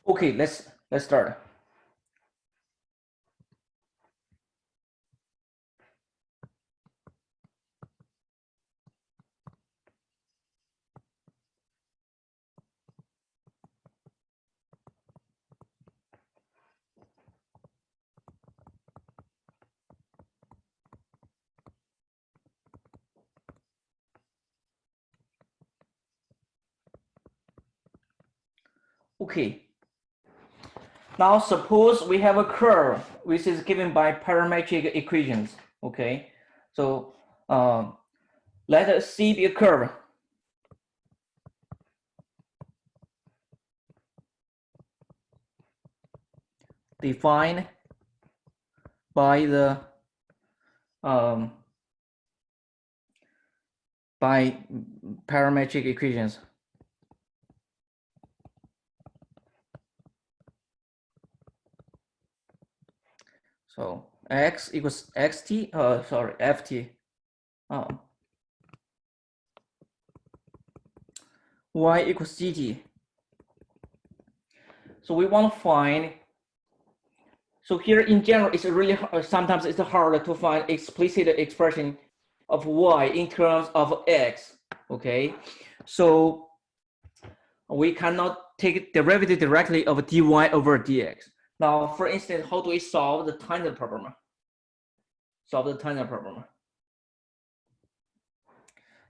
Okay, let's start. Okay. Now suppose we have a curve which is given by parametric equations. Okay. So let us see the curve. Defined by the by parametric equations. So x equals xt, ft. Y equals gt. So we want to find. So here in general, it's really sometimes it's hard to find explicit expression of y in terms of x. Okay, so we cannot take derivative directly of dy over dx. Now, for instance, how do we solve the tangent problem? Solve the tangent problem.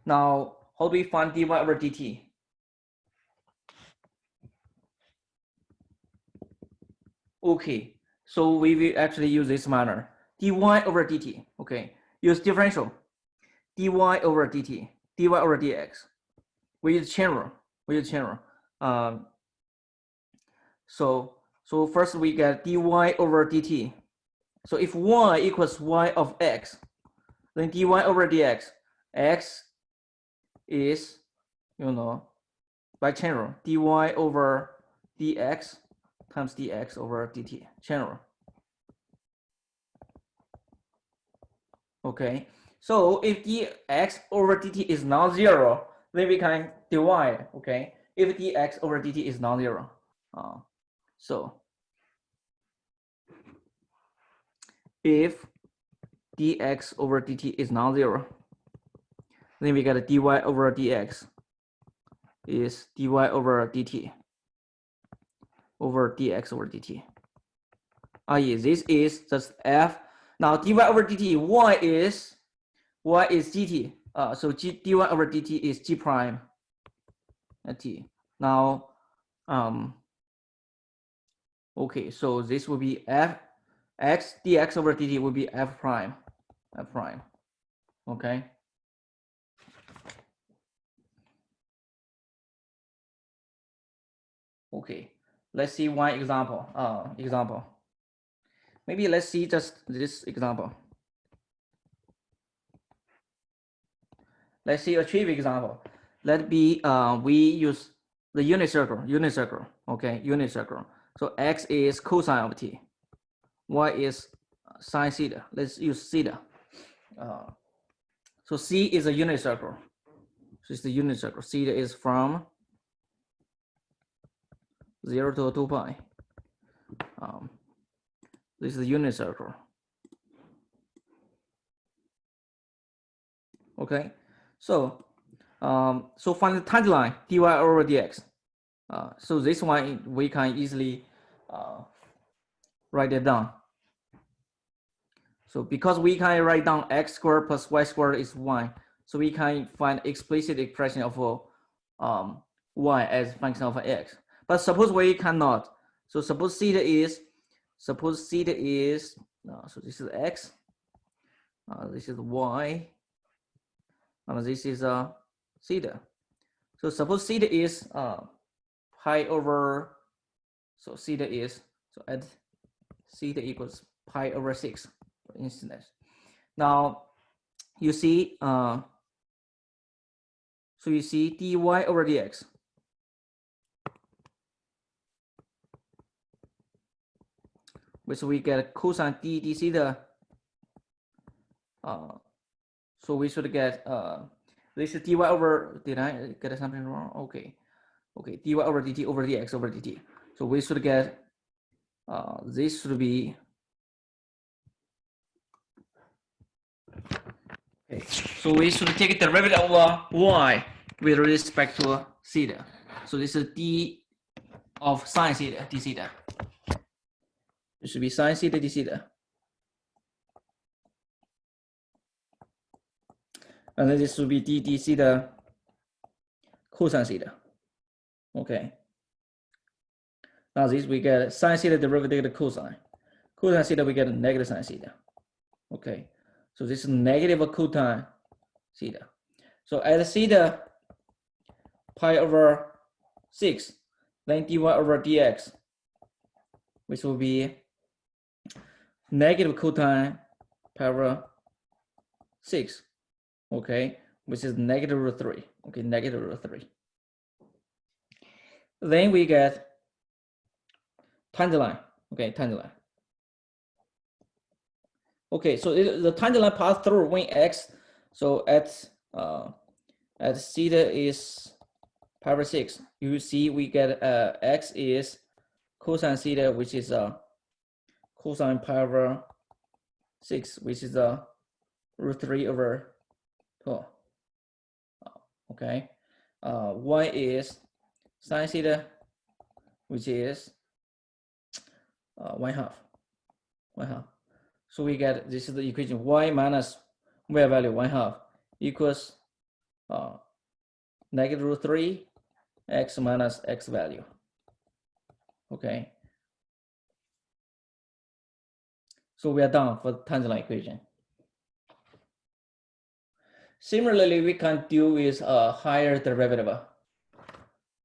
Now, how do we find dy over dt? Okay, so we will actually use this manner. dy over dt, okay, use differential. dy over dt, dy over dx. We use chain rule. So first we get dy over dt. So if y equals y of x, then dy over dx, x is, by chain rule, dy over dx times dx over dt, chain rule. Okay, so if dx over dt is non-zero, then we can divide, okay, if dx over dt is non-zero. So if dx over dt is non-zero, then we get dy over dx is dy over dt over dx over dt. Yeah, this is just f. Now dy over dt, y is gt. So dy over dt is g prime at t. Now, okay, so this will be f x dx over dt will be f prime. Okay. Okay, let's see one example. Maybe let's see just this example. Let's see a trivial example. Let be we use the unit circle. Okay, unit circle. So x is cosine of t, y is sine theta. Let's use theta. So C is a unit circle. So it's the unit circle. Theta is from 0 to 2 pi. This is the unit circle. Okay, so so find the tangent line dy over dx. So this one we can easily write it down. So because we can write down x squared plus y squared is 1, so we can find explicit expression of y as function of x. But suppose we cannot. So suppose theta is so this is x, this is y, and this is theta. So suppose theta is pi over, so theta is, so at theta equals pi over 6, for instance. Now you see, so you see dy over dx. Which we get cosine d theta. So we should get this is dy over, did I get something wrong? Okay, dy over dt over dx over dt. So we should get this should be okay. So we should take the derivative of y with respect to theta. So this is d of sine theta, d theta. It should be sine theta, d theta. And then this would be d theta cosine theta. Okay. Now this we get sine theta derivative of cosine. Cosine theta we get negative sine theta. Okay. So this is negative cosine theta. So at theta pi over 6, then dy over dx, which will be negative cosine pi over 6. Okay, which is negative root 3. Okay, negative root 3. Then we get tangent line. Okay, tangent line. Okay, so the tangent line passes through when x. So at theta is pi over 6. You see we get x is cosine theta, which is cosine pi over 6, which is root 3 over 2. Okay, y is sine theta, which is 1/2. So we get, this is the equation, y minus y value 1/2 equals negative root 3 x minus x value. Okay. So we are done for the tangent line equation. Similarly, we can deal with a higher derivative.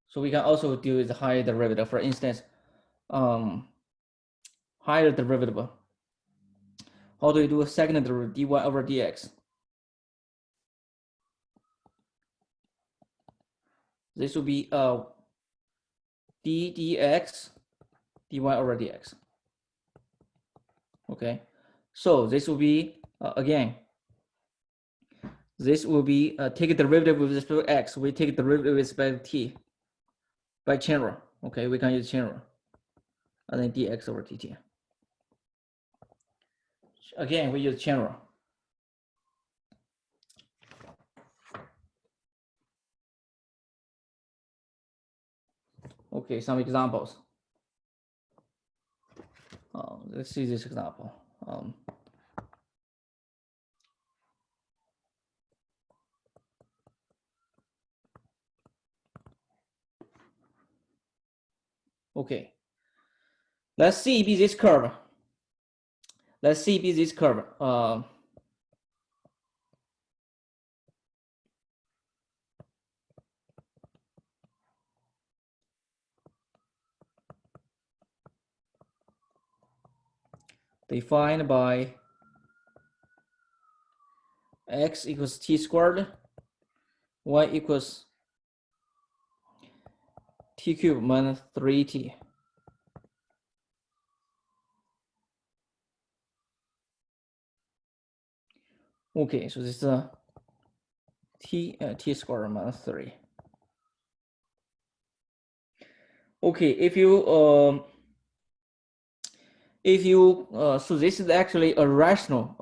So we can also deal with higher derivative. For instance, higher derivative. How do we do a second derivative, dy over dx? This will be d dx, dy over dx. Okay, so this will be, again, this will be take a derivative with respect to x. We take a derivative with respect to t by chain rule. Okay, we can use chain rule. And then dx over dt. Again, we use chain rule. Okay, some examples. Let's see this example. Okay, let's see be this curve. Let's see be this curve. Defined by x equals t squared, y equals t cubed minus 3t. Okay, so this is t squared minus 3. Okay, if you so this is actually a rational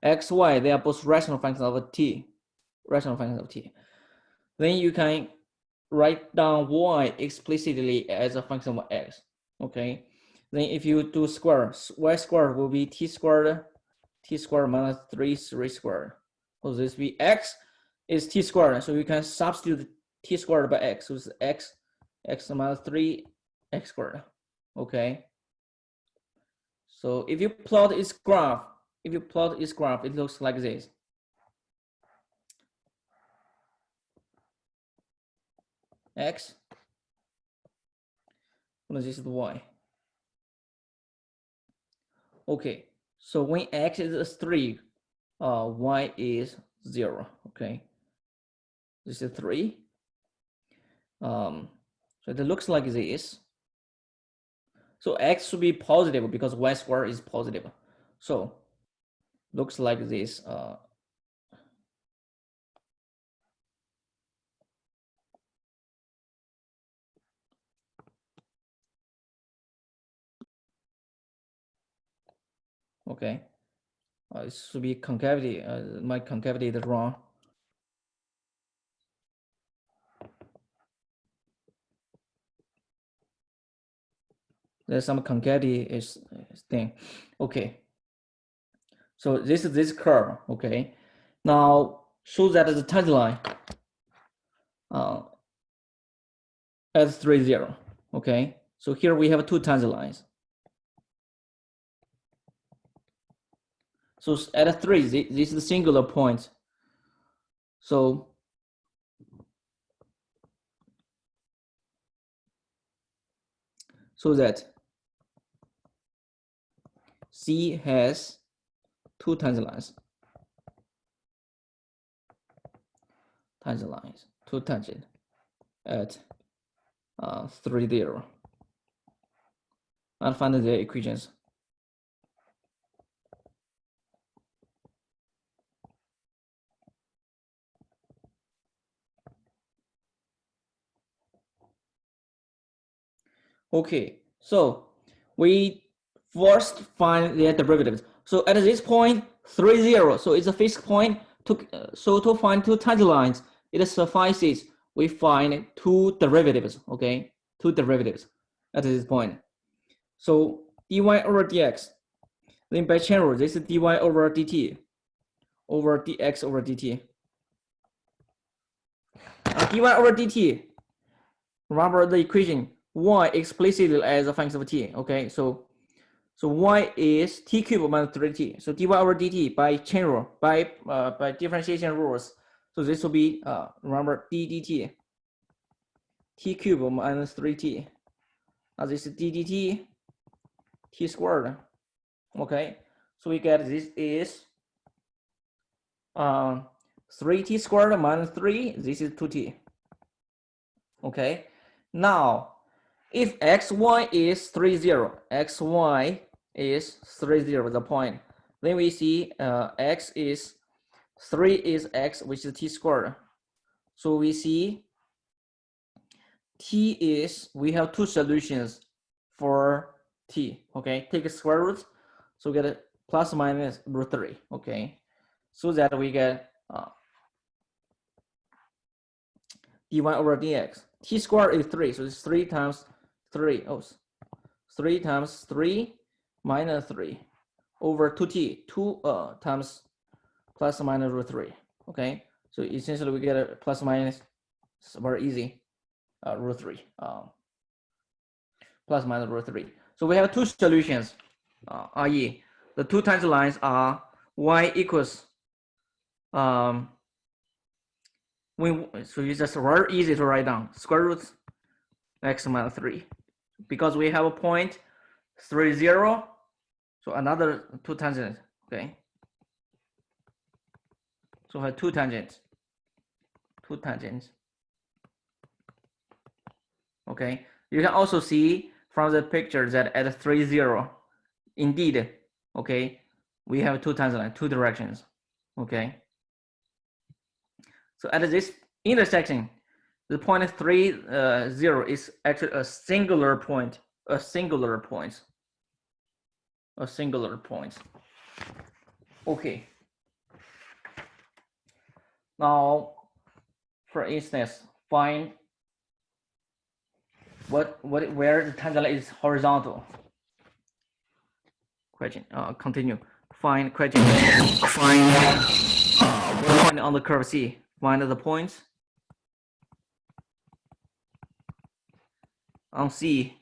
xy. They are both rational functions of t, Then you can write down y explicitly as a function of x. Okay, then if you do square, y squared will be t squared minus 3 squared. So this be x is t squared, so you can substitute t squared by x. So it's x minus 3 x squared. Okay. So if you plot its graph, it looks like this. X, and this is the y. Okay, so when x is 3, y is 0. Okay, this is 3. So it looks like this. So x should be positive because y squared is positive. So looks like this. Okay, it should be concavity. My concavity is wrong. There's some concavity is thing. Okay. So this is this curve. Okay. Now show that the tangent line at 3, 0. Okay. So here we have two tangent lines. So at 3, this is the singular point. So that C has two tangent lines. Two tangent at 3, 0. And find their equations. Okay, so we first find their derivatives. So at this point, 3, 0. So it's a fixed point. To find two tangent lines, it suffices we find two derivatives. Okay, two derivatives at this point. So dy over dx. Then by chain rule, this is dy over dt over dx over dt. Dy over dt. Remember the equation y explicitly as a function of t. Okay, so y is t cubed minus 3t. So dy over dt by chain rule, by differentiation rules. So this will be remember d dt t cubed minus 3t. Now this is d dt t squared. Okay, so we get this is 3t squared minus 3. This is 2t. Okay, now if xy is 3, 0, xy is 3, 0, the point, then we see x is 3 is x, which is t squared. So we see t is, we have two solutions for t. Okay, take a square root, so we get a plus minus root 3. Okay, so that we get dy over dx. T squared is 3, so it's 3 times 3. Oh, 3 times 3 minus 3 over 2t, 2 times plus minus root 3. Okay, so essentially we get a plus minus, it's very easy, root 3, plus minus root 3. So we have two solutions, i.e. the two tangent lines are y equals, so it's just very easy to write down, square root x minus 3. Because we have a point 3, 0, so another two tangents. Okay, so we have two tangents. Okay, you can also see from the picture that at 3, 0, indeed, okay, we have two tangent lines, two directions. Okay, so at this intersection, the point 3, 0 is actually a singular point. Okay. Now, for instance, find where the tangent line is horizontal. Question. Continue. Find question. Find point on the curve C. Find the points on C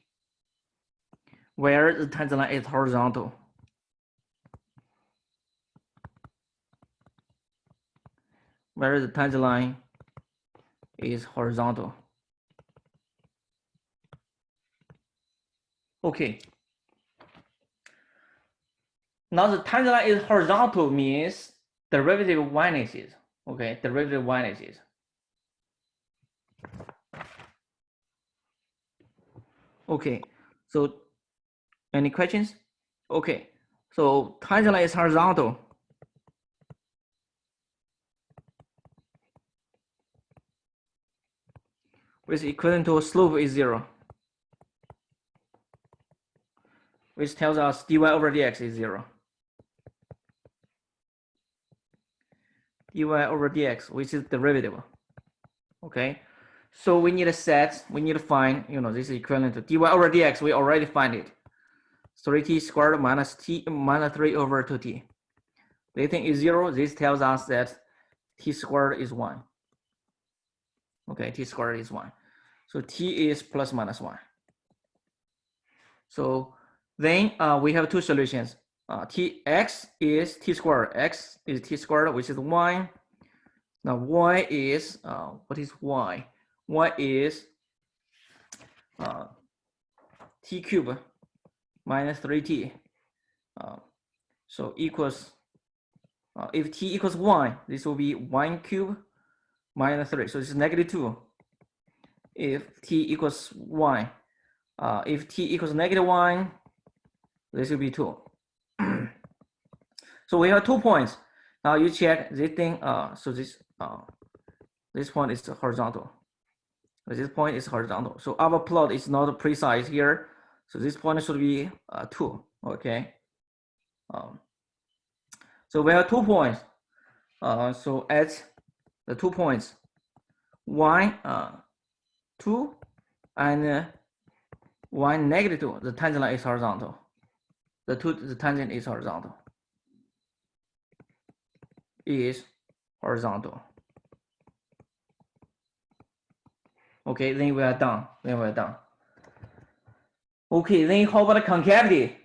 where the tangent line is horizontal. Where the tangent line is horizontal. Okay. Now the tangent line is horizontal means derivative vanishes. Okay, derivative vanishes. Okay, so any questions? Okay, so tangent line is horizontal. Which equivalent to slope is 0. Which tells us dy over dx is 0. dy over dx, which is derivative. Okay, so we need a set. We need to find, this is equivalent to dy over dx. We already find it. 3t squared minus 3 over 2t. They think is 0. This tells us that t squared is 1. Okay, t squared is 1. So t is plus minus 1. So then we have two solutions. X is t squared. X is t squared, which is 1. Now y is, what is y? Y is t cubed minus 3t. So equals, if t equals 1, this will be 1 cubed minus 3. So this is negative 2. If t equals 1, if t equals negative 1, this will be 2. So we have 2 points. Now you check this thing. So this point is horizontal. This point is horizontal. So our plot is not precise here. So this point should be 2. Okay. So we have 2 points. So at the 2 points, 1, 2, and 1, negative 2, the tangent line is horizontal. The tangent is horizontal. Is horizontal. Okay, then we are done. Okay, then how about the concavity?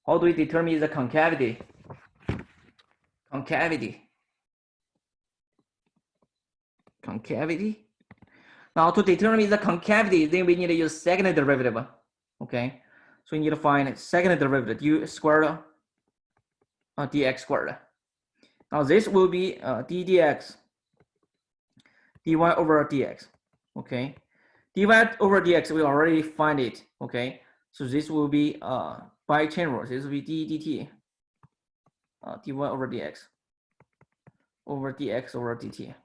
How do we determine the concavity? Now to determine the concavity, then we need to use second derivative. Okay, so we need to find second derivative, u squared dx squared. Now this will be d dx, dy over dx. Okay, dy over dx, we already find it. Okay, so this will be by chain rule. This will be d dt, dy over dx over dx over dt.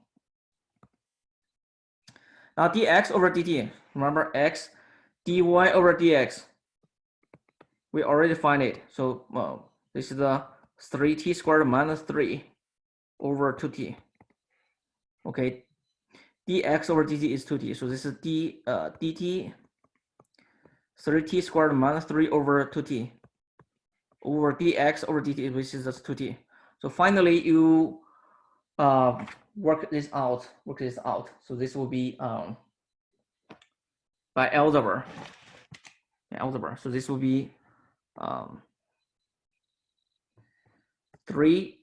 Now dx over dt, remember x, dy over dx, we already find it. So this is the 3t squared minus 3 over 2t. Okay, dx over dt is 2t. So this is dt 3t squared minus 3 over 2t over dx over dt, which is just 2t. So finally, you work this out. So this will be by algebra. So this will be 3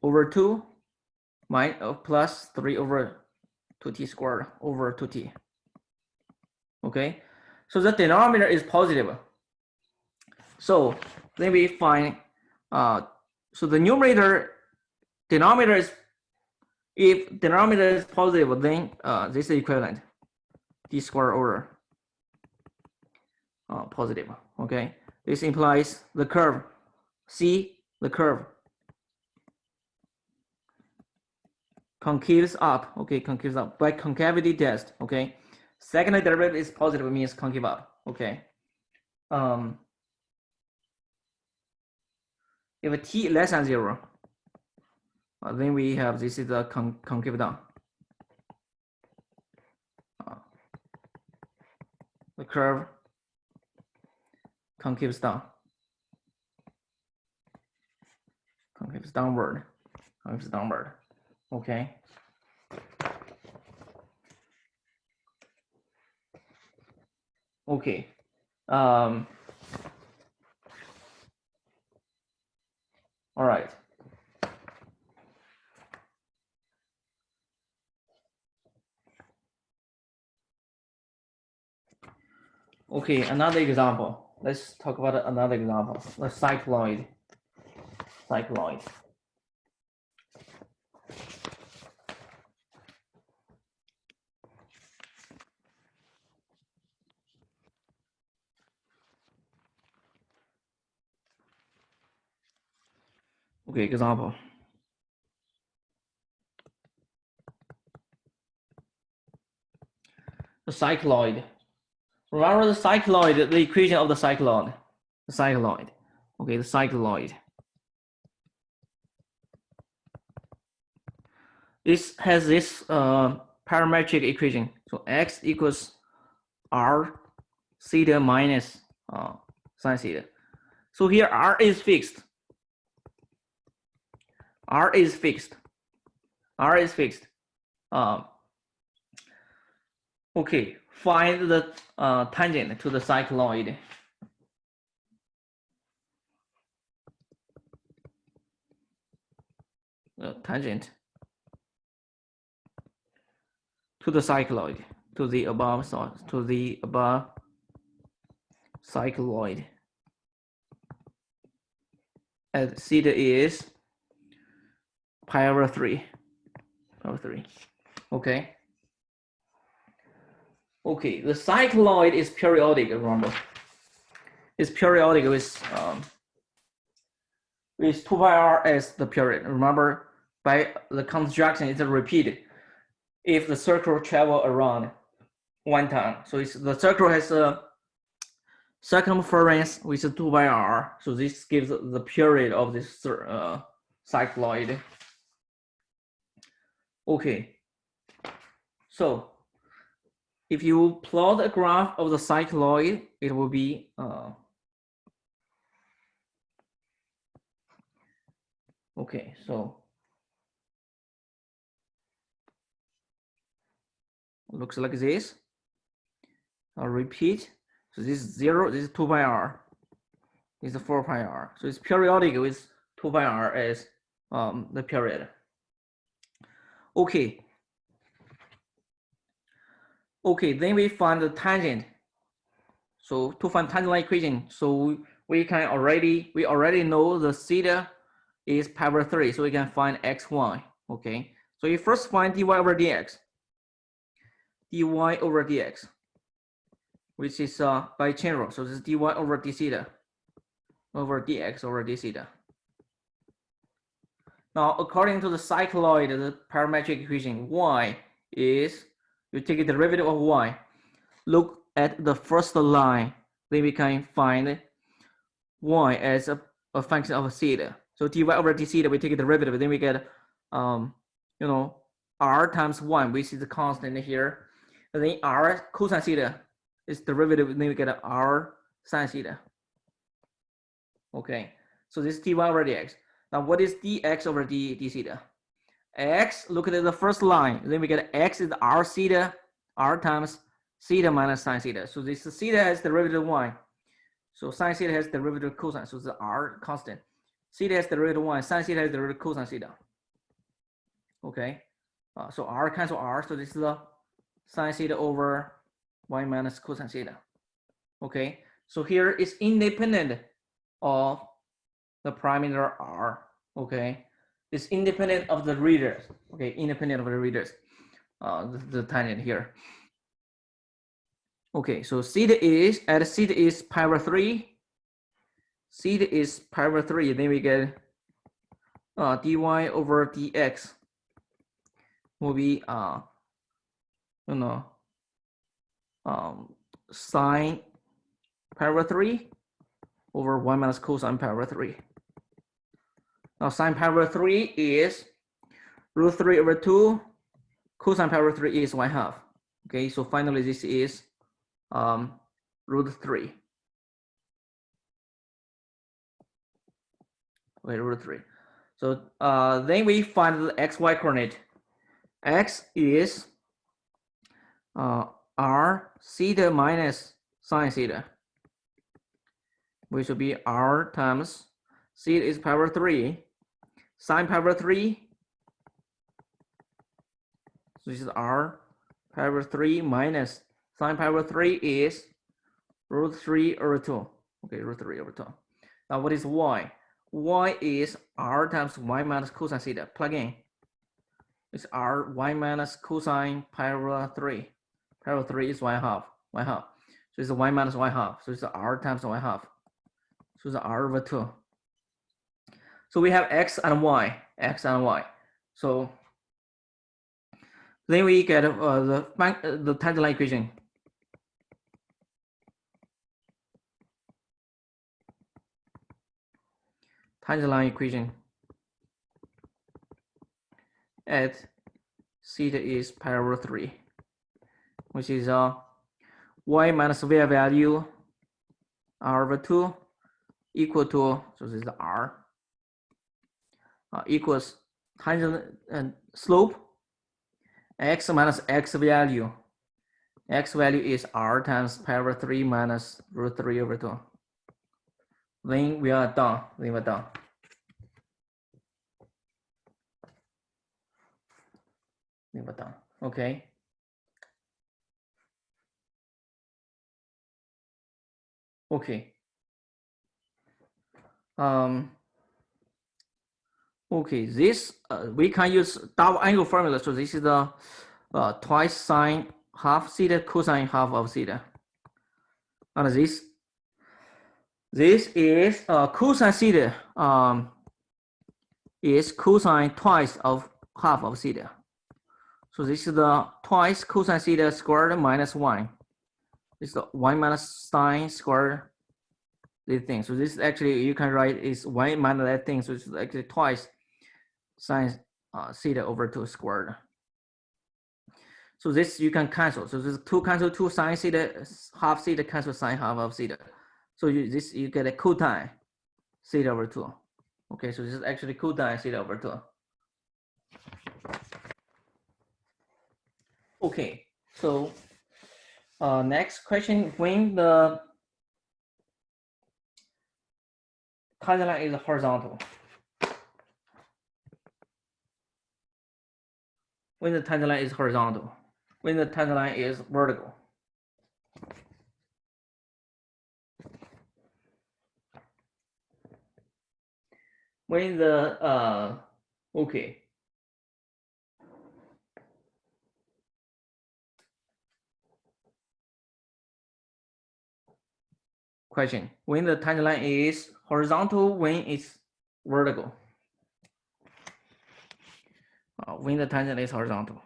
over 2 plus 3 over 2t squared over 2t. Okay, so the denominator is positive. So then we find, so the denominator is, if denominator is positive, then this is equivalent, d squared over positive. Okay, this implies the curve, the curve concaves up. Okay, concaves up by concavity test. Okay, second derivative is positive, means concave up. Okay, if t less than 0, then we have, this is the concave down. The curve concaves down. Concaves downward. Okay. Okay. All right. Okay, another example. Let's talk about another example. The cycloid. Okay, example. The cycloid. Remember the cycloid, the equation of the cycloid. Okay, the cycloid. This has this parametric equation. So x equals r theta minus sine theta. So here r is fixed. R is fixed. R is fixed. Okay, find the tangent to the cycloid. The tangent to the cycloid, to the above cycloid. And theta is pi over 3. Okay. Okay, the cycloid is periodic, remember. It's periodic with 2 pi r as the period. Remember, by the construction, it's a repeat if the circle travel around one time. So the circle has a circumference with 2 pi r. So this gives the period of this cycloid. Okay. So if you plot a graph of the cycloid, it will be okay. So looks like this. I'll repeat. So this is 0, this is 2 pi r, this is 4 pi r. So it's periodic with 2 pi r as the period. Okay. Okay, then we find the tangent. So to find tangent equation, so we already know the theta is pi over 3, so we can find xy. Okay, so you first find dy over dx. Dy over dx, which is by chain rule. So this is dy over d theta over dx over d theta. Now, according to the cycloid, the parametric equation, y is, you take a derivative of y, look at the first line, then we can find y as a function of theta. So dy over d theta, we take a derivative, then we get, r times 1, which is the constant here. And then r cosine theta is derivative, then we get r sine theta. Okay, so this is dy over dx. Now, what is dx over d theta? X, look at the first line. Then we get x is r theta, r times theta minus sine theta. So this theta has derivative 1. So sine theta has derivative cosine. So the r constant. Theta has derivative 1. Sine theta has derivative cosine theta. Okay. So r cancel r. So this is the sine theta over 1 minus cosine theta. Okay. So here is independent of the parameter r. Okay. It's independent of the readers. Okay, independent of the readers. The tangent here. Okay, so theta is pi over 3. Theta is pi over 3. Then we get dy over dx will be sine pi over 3 over 1 minus cosine pi over 3. Now sine pi over 3 is root 3 over 2. Cosine pi over 3 is 1/2. Okay, so finally this is root 3. Okay, root 3. So then we find the xy coordinate. X is r theta minus sine theta, which will be r times theta is pi over 3, sine pi over 3. So this is r pi over 3 minus sine pi over 3 is root 3 over 2. Okay, root 3 over 2. Now what is y? Y is r times y minus cosine theta. Plug in. It's r y minus cosine pi over 3. Pi over 3 is 1/2. 1/2. So it's y minus 1/2. So it's r times 1/2. So it's r over 2. So we have x and y. X and y. So then we get the tangent equation. Tangent line equation at theta is pi over 3, which is y minus v value r over 2 equal to, so this is r, equals tangent and slope x minus x value. X value is r times pi over 3 minus root 3 over 2. Then we are done. Then we're done. Then we're done. Okay. Okay. Okay. This we can use double angle formula. So this is the twice sine half theta cosine half of theta. And this is cosine theta is cosine twice of half of theta. So this is the twice cosine theta squared minus 1. This is the 1 minus sine squared this thing. So this is actually, you can write is 1 minus that thing. So it's actually twice sine theta over 2 squared. So this you can cancel. So this 2 cancel 2 sine theta, half theta cancel sine half of theta. So you get a cosine theta over 2. Okay, so this is actually cosine theta over 2. Okay, so next question, when the tangent line is horizontal. When the tangent line is horizontal. When the tangent line is vertical. When the okay. Question, when the tangent line is horizontal, when it's vertical. When the tangent is horizontal.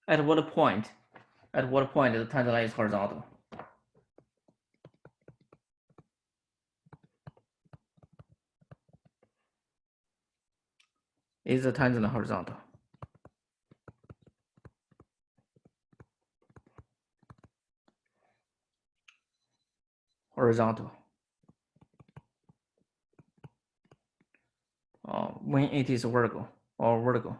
At what point? At what point the tangent line is horizontal? Is the tangent horizontal? Horizontal. When it is vertical or vertical.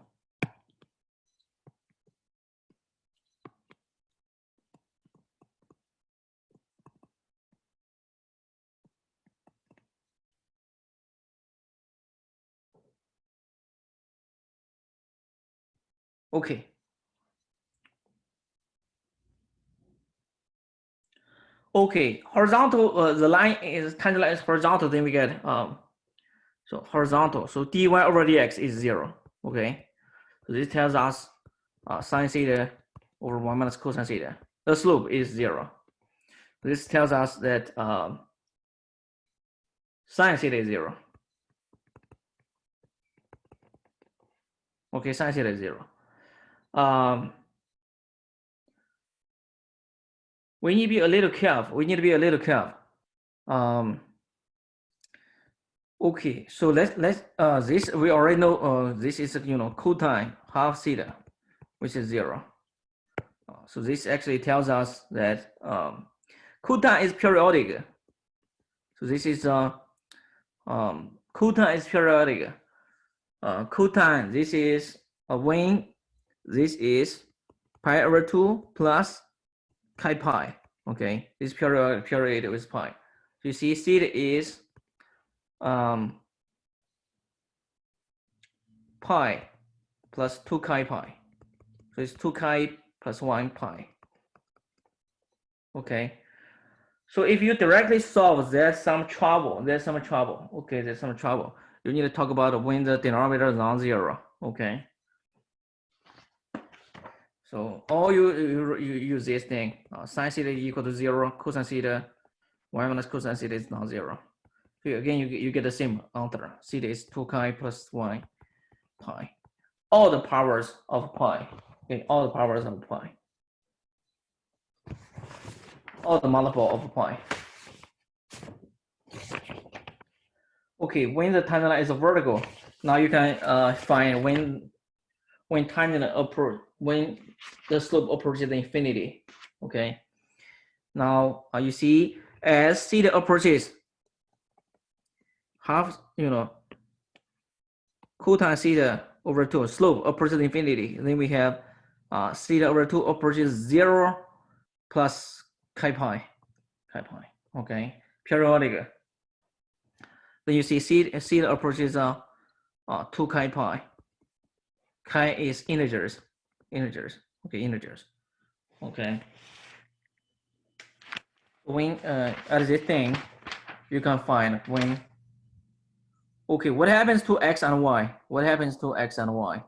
Okay. Okay, horizontal, the line is tangent line is horizontal, then we get so horizontal. So dy over dx is 0. Okay, so this tells us sine theta over 1 minus cosine theta. The slope is 0. This tells us that sine theta is 0. Okay, sine theta is 0. We need to be a little careful. Okay, so let's this we already know this is cosine half theta, which is 0. So this actually tells us that cosine is periodic. So this is cosine is periodic. Cosine, this is when this is pi over 2 plus chi pi. Okay, this period with pi. So you see theta is pi plus 2 chi pi. So it's 2 chi plus 1 pi. Okay. So if you directly solve, there's some trouble. Okay, there's some trouble. You need to talk about when the denominator is non-zero. Okay. So all you use this thing, sine theta equal to 0, cosine theta, 1 minus cosine theta is non-zero. So again, you get the same answer. Theta is 2 chi plus 1 pi. All the powers of pi. Okay, all the powers of pi. All the multiple of pi. Okay, when the tangent line is vertical, now you can find when when tangent approach, when the slope approaches infinity. Okay. Now you see as theta approaches half, cotangent theta over 2, slope approaches infinity. Then we have theta over 2 approaches 0 plus chi pi. Okay, periodic. Then you see theta approaches 2 chi pi. Chi is integers. Okay, integers. Okay. When at this thing, you can find when. Okay, what happens to x and y? What happens to x and y?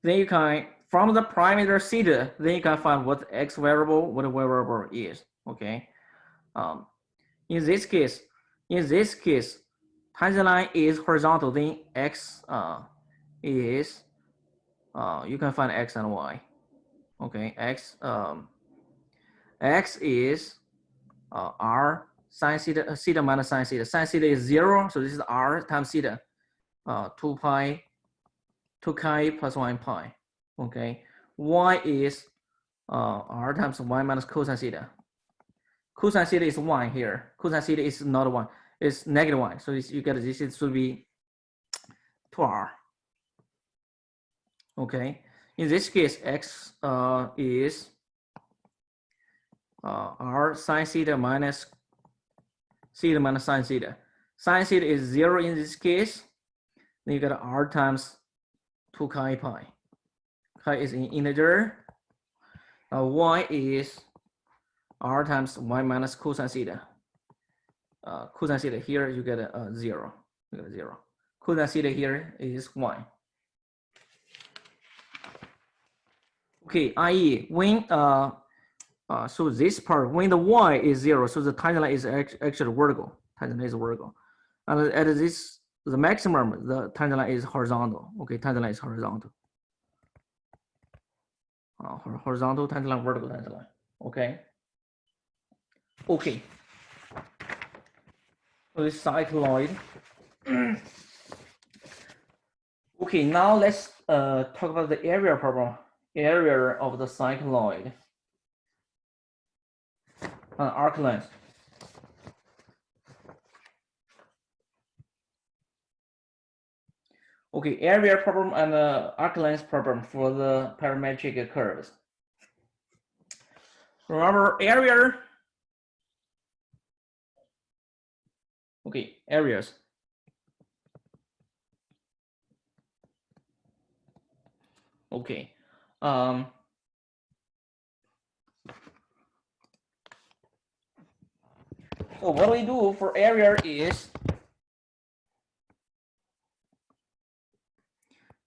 Then you can, from the parameter theta, then you can find what x variable, what y variable is. Okay. In this case, tangent line is horizontal. Then x is you can find x and y. Okay, x is r sine theta, theta minus sine theta. Sine theta is 0, so this is r times theta, 2 chi plus 1 pi. Okay, y is r times y minus cosine theta. Cosine theta is 1 here. Cosine theta is not 1. It's negative 1. So you get this, it should be 2r. Okay. In this case, x is r sine theta minus sine theta. Sine theta is 0 in this case. Then you get r times 2 chi pi. Chi is an integer. Y is r times y minus cosine theta. Cosine theta here you get a 0. You get a 0. Cosine theta here is 1. Okay, i.e. when so this part, when the y is 0, so the tangent line is actually vertical. Tangent line is vertical. And at this, the maximum, the tangent line is horizontal. Okay, tangent line is horizontal. Horizontal tangent line, vertical tangent line. Okay. Okay. So this cycloid. Okay, now let's talk about the area problem. Area of the cycloid. Arc length. Okay, area problem and arc length problem for the parametric curves. Remember area. Okay, areas. Okay. So what we do for area is,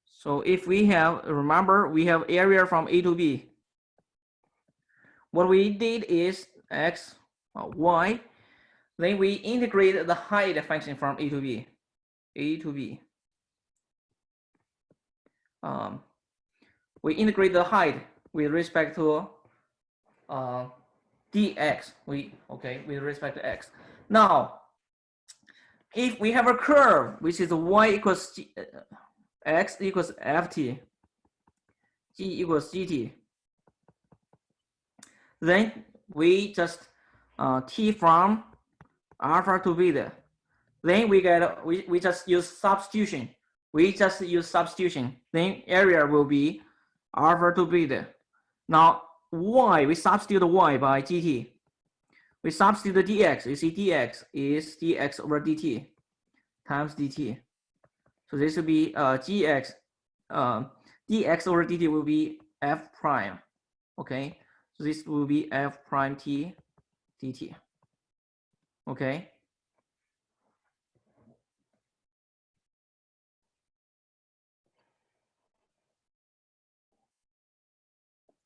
so if we have, remember we have area from A to B. What we did is x, y, then we integrate the height function from A to B. We integrate the height with respect to dx. With respect to x. Now, if we have a curve which is y equals x equals ft, g equals gt, then we just t from alpha to beta. Then we just use substitution. Then area will be alpha to beta. Now y, we substitute y by gt. We substitute the dx. You see dx is dx over dt times dt. So this will be dx over dt will be f prime. Okay, so this will be f prime t dt. Okay.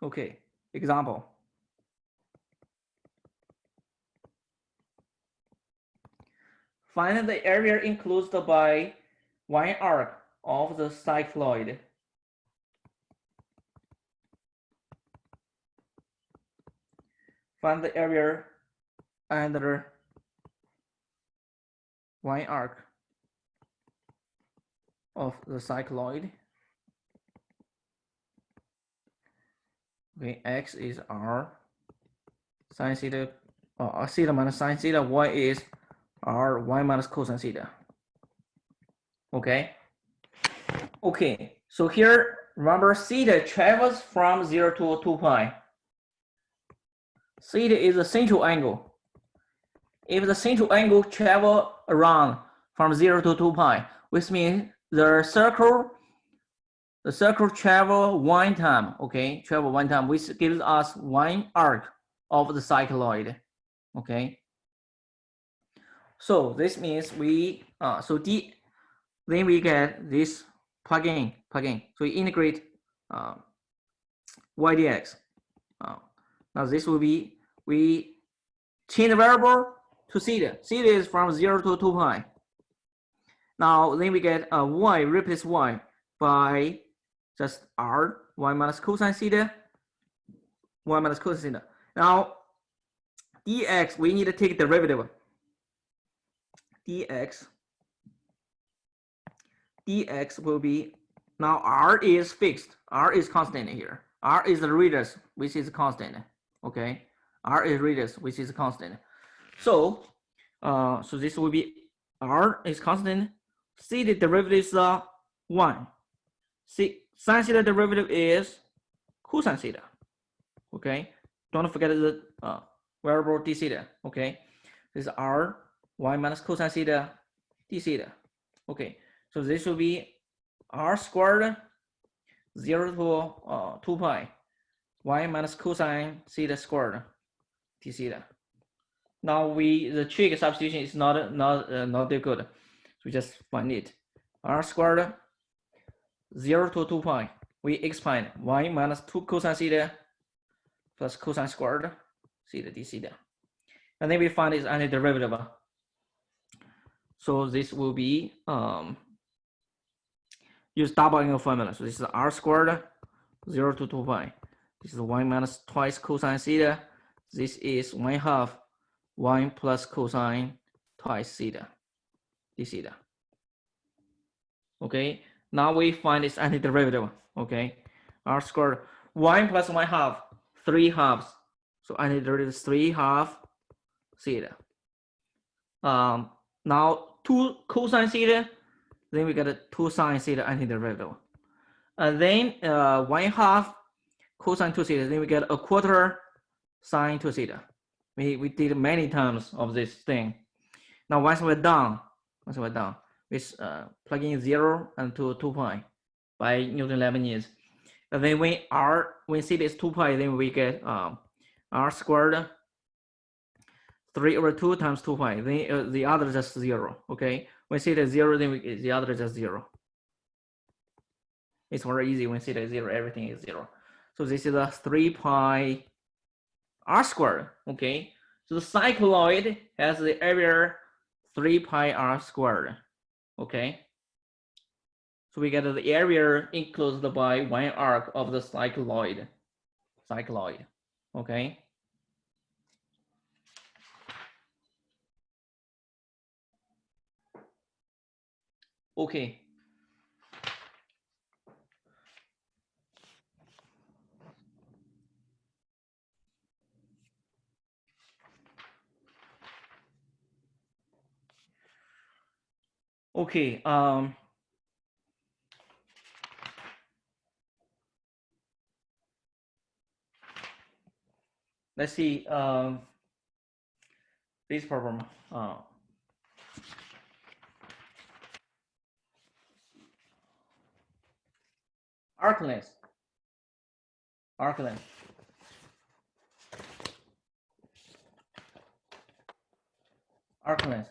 Okay, example. Find the area enclosed by one arc of the cycloid. Find the area under one arc of the cycloid. Okay, x is r sine theta, theta minus sine theta, y is r y minus cosine theta. Okay. Okay, so here remember theta travels from 0 to 2 pi. Theta is the central angle. If the central angle travel around from 0 to 2 pi, which means the circle travel one time, okay, travel one time, which gives us one arc of the cycloid, okay. So this means we then we get this plug in. So we integrate y dx. Now this will be, we change the variable to theta. Theta is from 0 to 2 pi. Now then we get y, replace y by just r, y minus cosine theta, y minus cosine theta. Now dx, we need to take derivative. dx will be, now r is fixed, r is constant here. R is the radius, which is constant, okay? R is radius, which is constant. So, so this will be, r is constant, theta derivative is 1. Sine theta derivative is cosine theta, okay? Don't forget the variable d theta, okay? This is r, y minus cosine theta, d theta, okay? So this will be r squared 0 to 2 pi, y minus cosine theta squared, d theta. Now the trig substitution is not that good. So we just find it. R squared 0 to 2 pi. We expand y minus 2 cosine theta plus cosine squared theta d theta. And then we find its antiderivative. So this will be use double angle formula. So this is r squared 0 to 2 pi. This is y minus twice cosine theta. This is 1/2 y plus cosine twice theta d theta. Okay, now we find its antiderivative. Okay, r squared 1 plus 1/2, 3/2. So antiderivative is 3/2 theta. Now 2 cosine theta, then we get a 2 sine theta antiderivative. And then 1/2 cosine 2 theta, then we get a quarter sine 2 theta. We did many times of this thing. Now once we're done, we plug in 0 and 2 pi by Newton-Leibniz. And then when theta is 2 pi, then we get r squared 3 over 2 times 2 pi. Then the other is just 0. Okay, when theta is 0, then the other is just 0. It's very easy. When theta is 0, everything is 0. So this is a 3 pi r squared. Okay, so the cycloid has the area 3 pi r squared. Okay, so we get the area enclosed by one arc of the cycloid. Okay. Okay. Okay. Let's see. This problem. Arc length. Arc length. Arc length.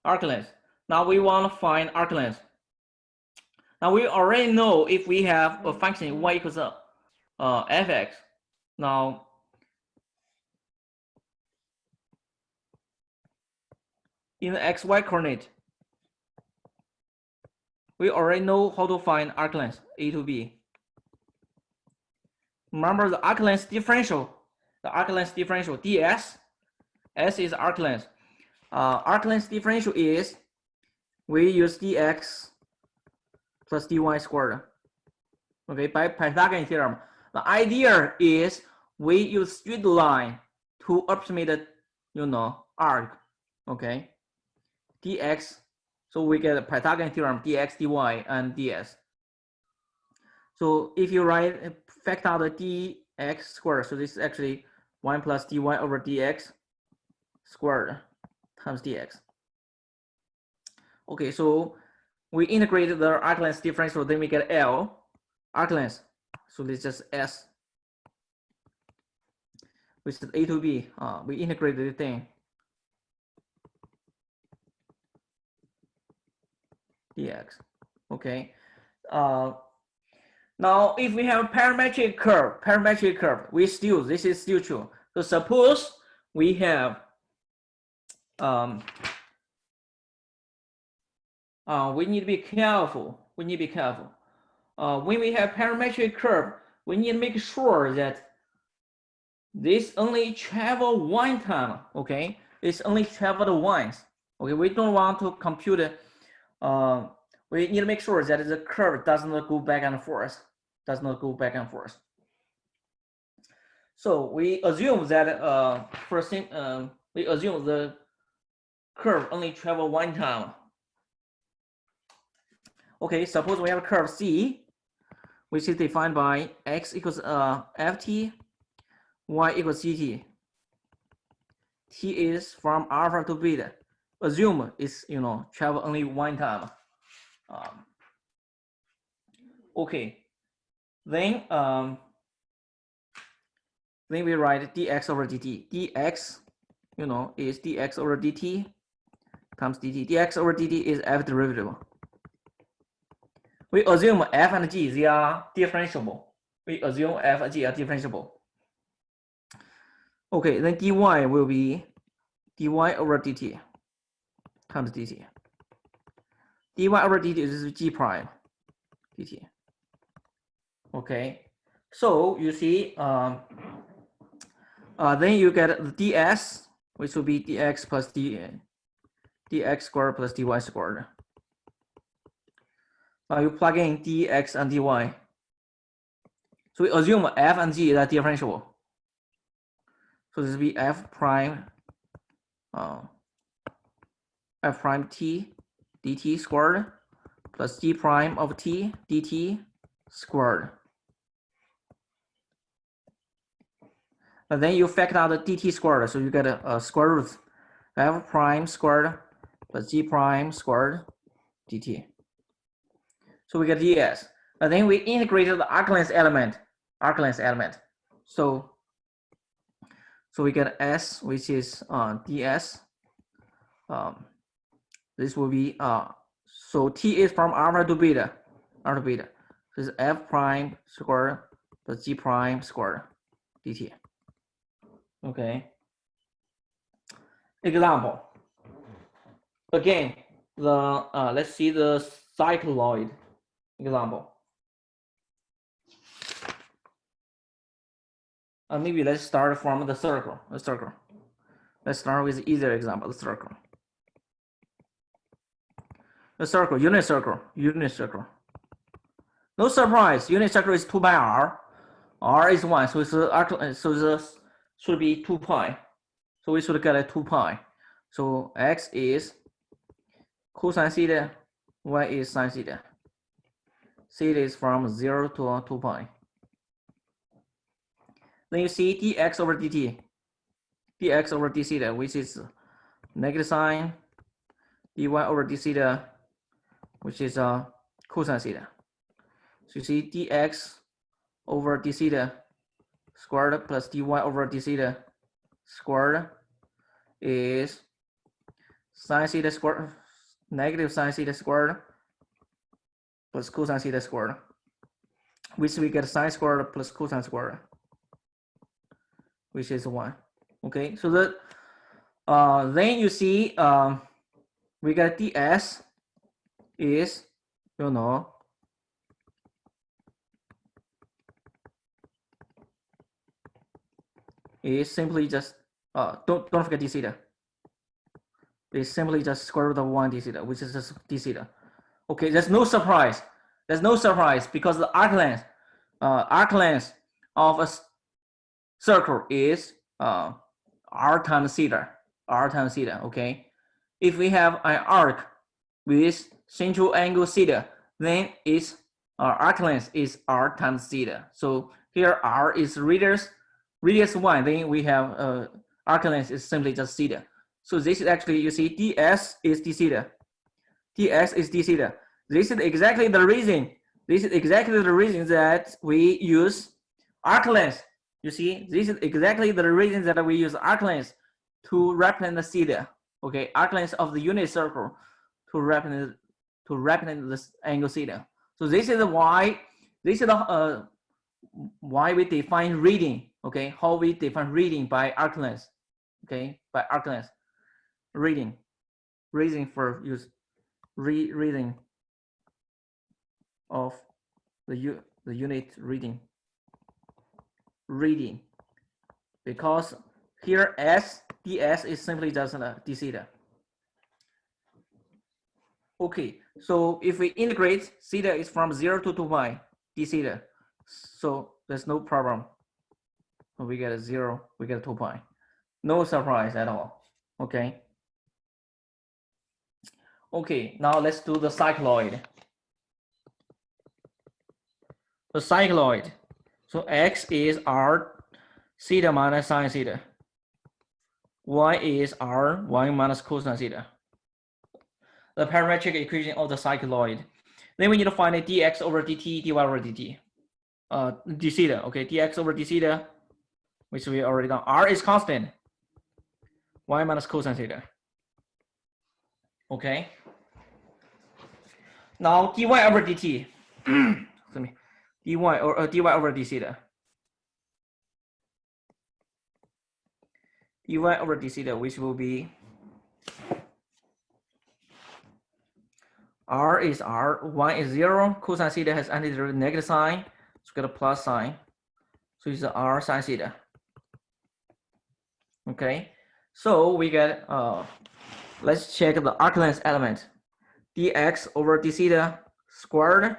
Arc length. Now we want to find arc length. Now we already know if we have a function y equals fx. Now in the xy coordinate, we already know how to find arc length A to B. Remember the arc length differential. The arc length differential ds. S is arc length. Arc length differential is we use dx plus dy squared. Okay, by Pythagorean theorem. The idea is we use straight line to approximate, arc. Okay, dx. So we get a Pythagorean theorem dx, dy, and ds. So if you factor out the dx squared, so this is actually 1 plus dy over dx squared times dx. Okay, so we integrate the arc length differential, then we get L arc length. So this is just S, which is A to B. We integrate the thing. Dx. Okay. Now if we have parametric curve, this is still true. So suppose we have we need to be careful. When we have parametric curve, we need to make sure that this only travel one time. Okay, it's only traveled once. Okay, we don't want to compute it. We need to make sure that the curve does not go back and forth. So we assume that first thing, we assume the curve only travel one time. Okay, suppose we have a curve C, which is defined by x equals ft, y equals ct. T is from alpha to beta. Assume it's travel only one time. Okay, then we write dx over dt. Dx, is dx over dt times dt. Dx over dt is f derivative. We assume f and g, they are differentiable. Okay, then dy will be dy over dt times dt. Dy over dt is g prime dt. Okay, so you see, then you get the ds, which will be dx plus dx squared plus dy squared. Now you plug in dx and dy. So we assume f and g are differentiable. So this will be f prime t dt squared plus g prime of t dt squared. And then you factor out the dt squared, so you get a square root f prime squared plus g prime squared dt. So we get ds. And then we integrated the arc length element. So we get s, which is ds. This will be so t is from alpha to beta. This is f prime squared plus g prime squared dt. Okay. Example. Again, let's see the cycloid example. Maybe let's start from the circle. Let's start with easier example, the circle. The circle, unit circle. No surprise, unit circle is 2 by r. R is 1, so this should be 2 pi. So we should get a 2 pi. So x is cosine theta, y is sine theta. Theta is from 0 to 2 pi. Then you see dx over dt. Dx over d theta, which is negative sine. Dy over d theta, which is cosine theta. So you see dx over d theta squared plus dy over d theta squared is sine theta squared, negative sine theta squared plus cosine theta squared, which we get sine squared plus cosine squared, which is 1. Okay, so that then you see we get ds is you know, is simply just don't forget d theta. It's simply just square root of 1 d theta, which is just d theta. Okay, there's no surprise. There's no surprise because the arc length of a circle is r times theta. R times theta. Okay, if we have an arc with central angle theta, then its arc length is r times theta. So here r is radius 1. Then we have arc length is simply just theta. So this is actually, you see, ds is d theta. ds is d theta. This is exactly the reason. This is exactly the reason that we use arc length. You see, this is exactly the reason that we use arc length to represent the theta. Okay, arc length of the unit circle to represent this angle theta. So this is why why we define reading. Okay, how we define reading by arc length. Okay, by arc length reading for use reading of the unit reading because here ds is simply just d theta. Okay, so if we integrate, theta is from 0 to 2 pi d theta, so there's no problem. We get a 0, we get a 2 pi. No surprise at all. Okay. Okay, now let's do the cycloid. The cycloid. So x is r theta minus sine theta. Y is r y minus cosine theta. The parametric equation of the cycloid. Then we need to find a dx over dt, dy over dt. D theta, okay, dx over d theta, which we already done. R is constant. Y minus cosine theta. Okay. Now dy over dt. Excuse me. dy over d theta. dy over d theta, which will be r is r, y is 0, cosine theta has antiderivative negative sign, so get a plus sign. So it's r sine theta. Okay, so we get let's check the arc length element. Dx over d theta squared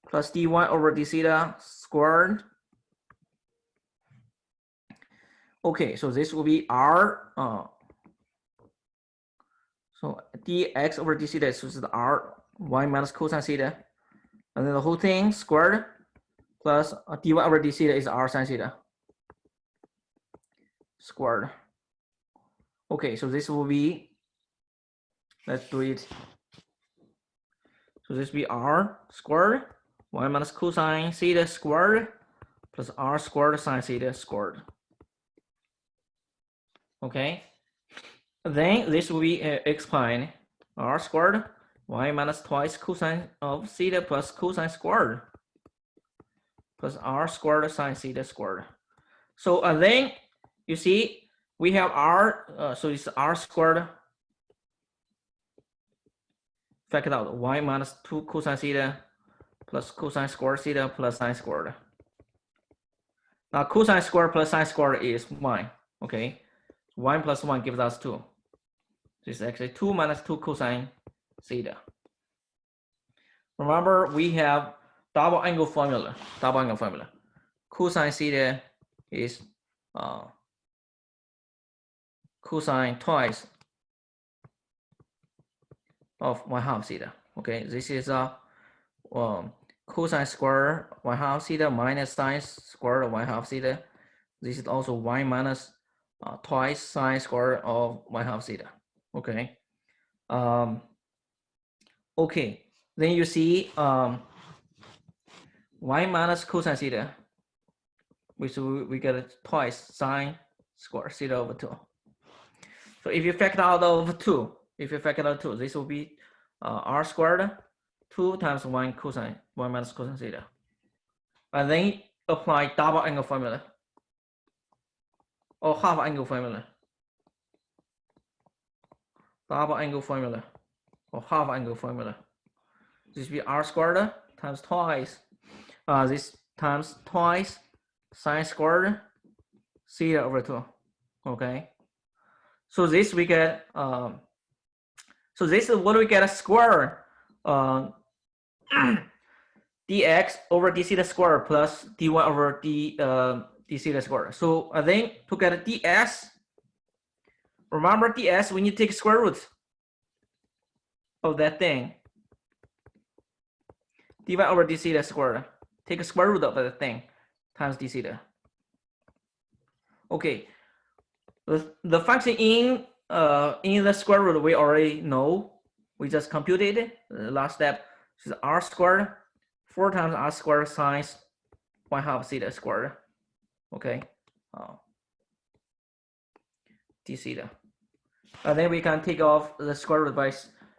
plus dy over d theta squared. Okay, so this will be r. So dx over d theta is the r y minus cosine theta, and then the whole thing squared plus dy over d theta is r sine theta squared. Okay, so this will be, let's do it. So this will be r squared y minus cosine theta squared plus r squared sine theta squared. Okay, then this will be explained r squared y minus twice cosine of theta plus cosine squared plus r squared sine theta squared. So then you see we have r, so it's r squared factor out y minus 2 cosine theta plus cosine squared theta plus sine squared. Now cosine squared plus sine squared is 1. Okay, 1 plus 1 gives us 2. This is actually 2 minus 2 cosine theta. Remember, we have double angle formula. Cosine theta is cosine twice of 1/2 theta. Okay, this is cosine square 1/2 theta minus sine square of 1/2 theta. This is also 1 minus twice sine square of 1/2 theta. Okay. Okay. Then you see 1 minus cosine theta, which we get it twice sine square theta over 2. So if you factor out of 2, this will be r squared 2 times 1 minus cosine theta. And then apply double angle formula or half angle formula. Double angle formula or half angle formula. This will be r squared times twice this times twice sine squared theta over 2. Okay, so this we get so this is what we get a square dx over d theta squared plus dy over d theta squared. So I think to get a ds, remember ds, we need to take square root of that thing. dy over d theta squared. Take a square root of that thing times d theta. Okay, the function in the square root we already know. We just computed it. The last step is r squared 4 times r squared sine 1/2 theta squared. Okay, d theta. And then we can take off the square root by,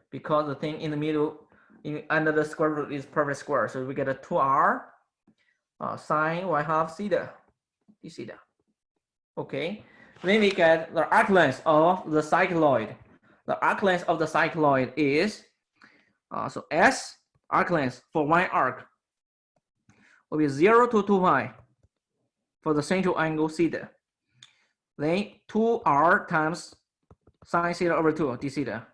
because the thing in the middle under the square root is perfect square. So we get a 2r sine 1/2 theta d theta. Okay, then we get the arc length of the cycloid. The arc length of the cycloid is so s arc length for one arc will be 0 to 2 pi for the central angle theta. Then 2r times sine theta over 2 d theta.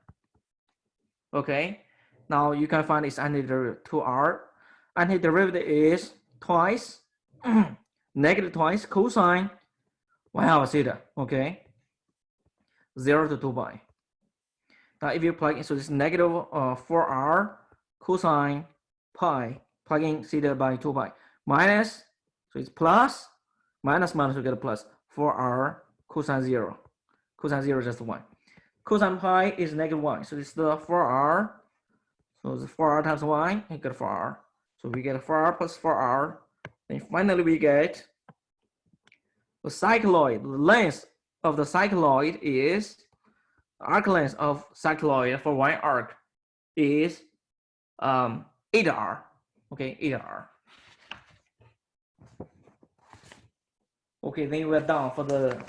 Okay, now you can find its antiderivative. 2r antiderivative is twice negative twice cosine 1/2 theta. Okay, 0 to 2 pi. Now if you plug in, so this negative 4r cosine pi, plugging theta by 2 pi, minus, so it's plus, minus we get a plus 4r cosine 0. Cosine 0 is just 1. Cosine pi is negative 1. So this is the 4r. So it's 4r times 1, you get 4r. So we get 4r plus 4r. Then finally we get the cycloid. The length of the cycloid is, arc length of cycloid for one arc is 8r. Okay, 8r. Okay, then we're done for the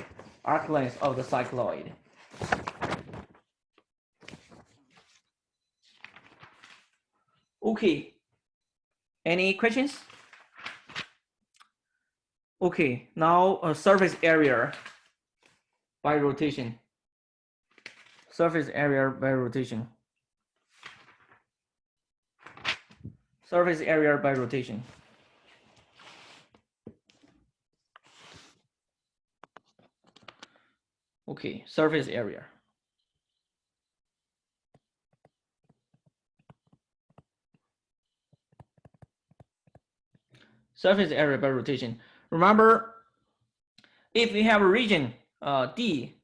arc length of the cycloid. Okay, any questions? Okay, now surface area by rotation. Surface area by rotation. Surface area by rotation. Okay, surface area. Surface area by rotation. Remember, if we have a region D,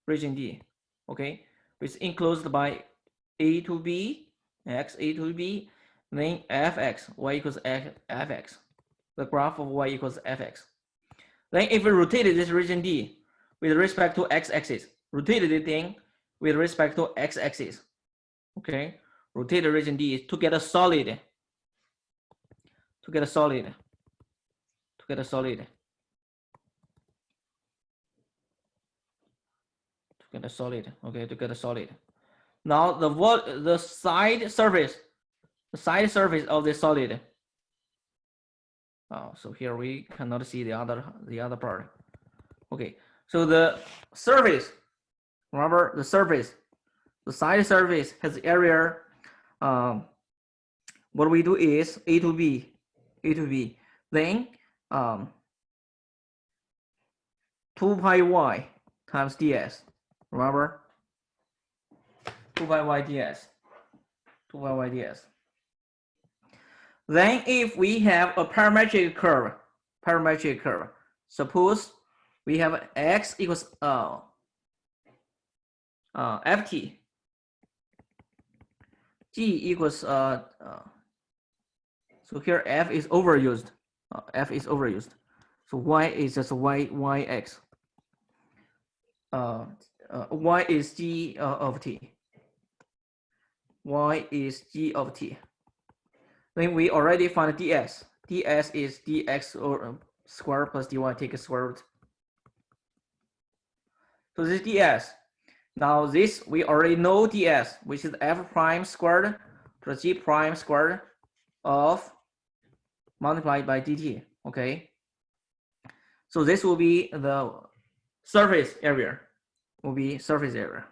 region D, okay, which is enclosed by A to B, X, A to B, then Fx, Y equals Fx, the graph of Y equals Fx. Then if we rotated this region D with respect to x-axis, rotated the thing with respect to x-axis, okay, rotate the region D to get a solid, to get a solid, to get a solid, to get a solid, okay, to get a solid. Now the side surface of the solid. Oh, so here we cannot see the other part. Okay, so the surface, remember the surface, the side surface has area. What we do is A to B, then 2 pi y times ds. Remember, 2 pi y ds, 2 pi y ds. Then if we have a parametric curve, suppose we have x equals ft, g equals so here f is overused, so y is just yx, y is g of t, y is g of t. Then we already found ds. ds is dx or square plus dy, take a square root. So this ds, Now this, we already know ds, which is f prime squared plus g prime squared of multiplied by dt, okay? So this will be the surface area, will be surface area.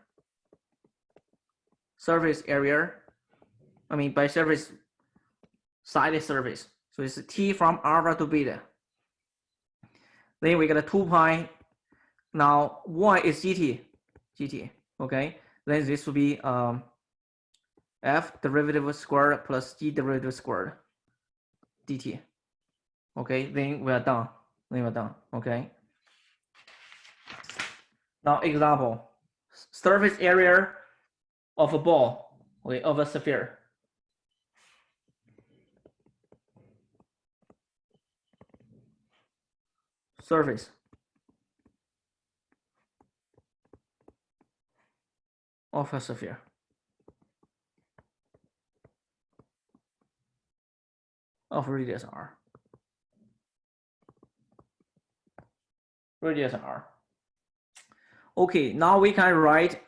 Surface area, I mean by surface, side surface. So it's t from alpha to beta. Then we get a 2 pi. Now y is gt, okay? Then this will be f derivative squared plus g derivative squared dt. Okay, then we are done. Okay. Now example, surface area of a ball, okay, of a sphere. Surface of a sphere. Of radius r. Radius r. Okay, now we can write,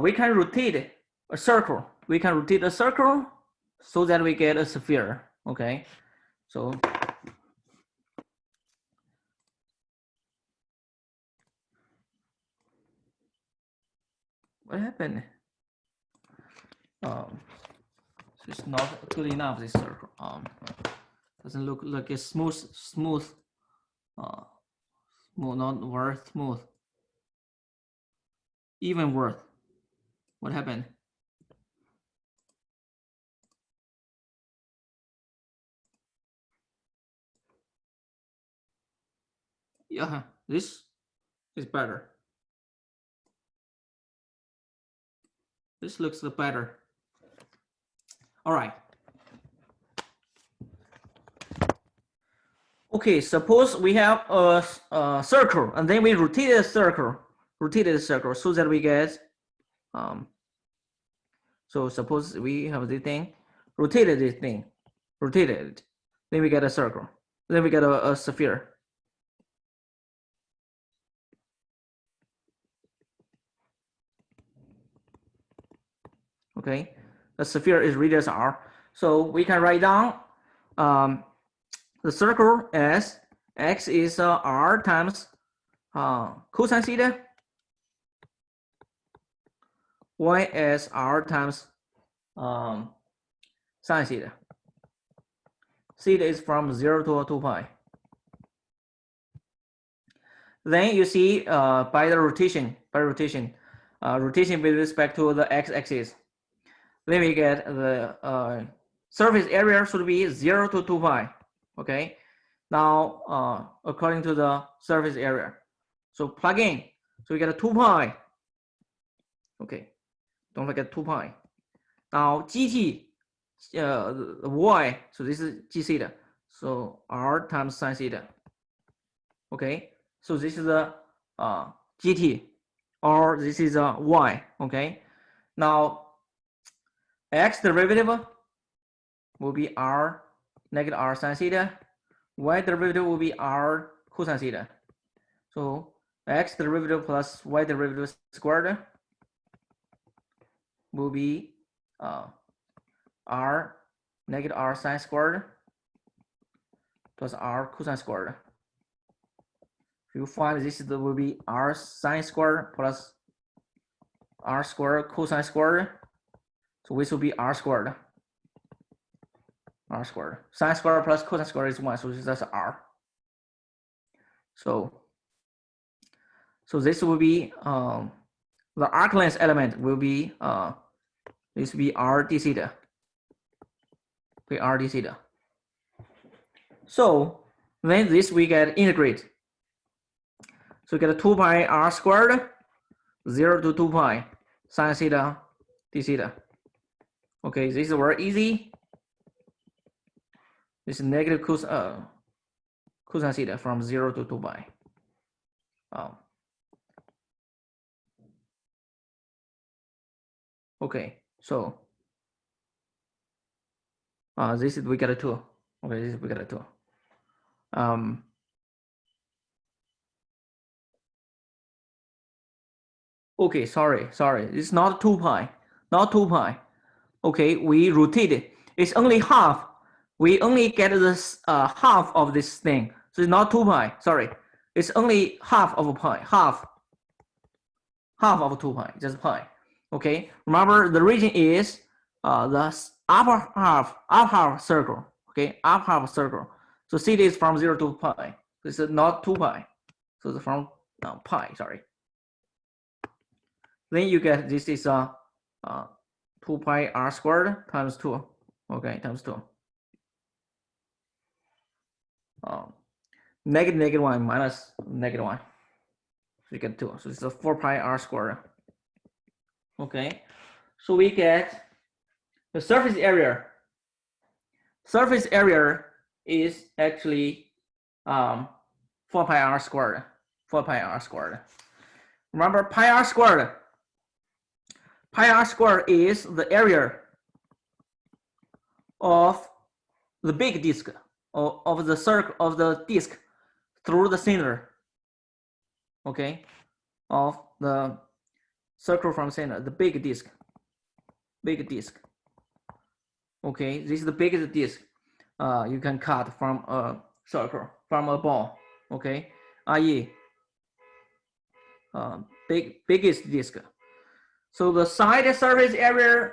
we can rotate a circle. We can rotate a circle so that we get a sphere, okay? So what happened? So it's not good enough, this circle. Doesn't look like a smooth, not worth smooth. Even worth. What happened? Yeah, this is better. This looks better. All right. Okay, suppose we have a circle and then we rotate the circle, so that we get, so suppose we have this thing, rotated this thing, rotated, then we get a circle, then we get a sphere. Okay, the sphere is radius r, so we can write down the circle as x is r times cosine theta, y as r times sine theta. Theta is from 0 to 2 pi. Then you see by rotation with respect to the x-axis, then we get the surface area should be 0 to 2 pi. Okay, now according to the surface area, so plug in, so we get a 2 pi. Okay, don't forget 2 pi. Now gt, y, so this is g theta, so r times sine theta. Okay, so this is a gt, or this is a y. Okay, now x derivative will be r negative r sine theta, y derivative will be r cosine theta. So x derivative plus y derivative squared will be r negative r sine squared plus r cosine squared. You find this will be r sine squared plus r squared cosine squared. So this will be r squared. R squared. Sine squared plus cosine squared is 1, so that's r. So this will be the arc length element will be this will be r d theta. Okay, r d theta. So then this we get integrate. So we get a 2 pi r squared, 0 to 2 pi sine theta d theta. Okay, this is very easy. This is negative cosine theta from 0 to 2 pi. Okay, so this is we get a 2. Okay, this is we get a 2. Okay, sorry. It's not 2 pi, not 2 pi. Okay, we rotate it. It's only half. We only get this half of this thing. So it's not 2 pi. Sorry, it's only half of a pi. Half of 2 pi, just pi. Okay. Remember the region is the upper half circle. Okay, upper half circle. So C is from 0 to pi. This is not 2 pi. So it's from pi. Sorry. Then you get this is 2 pi r squared times 2. Okay, times 2. Negative 1 minus negative 1. So you get 2. So it's a 4 pi r squared. Okay. So we get the surface area. Surface area is actually 4 pi r squared. 4 pi r squared. Remember pi r squared. Pi r squared is the area of the big disk of the circle of the disk through the center. Okay, of the circle from center, the big disk. Big disk. Okay, this is the biggest disk you can cut from a circle, from a ball. Okay, i.e. Biggest disk. So the side surface area,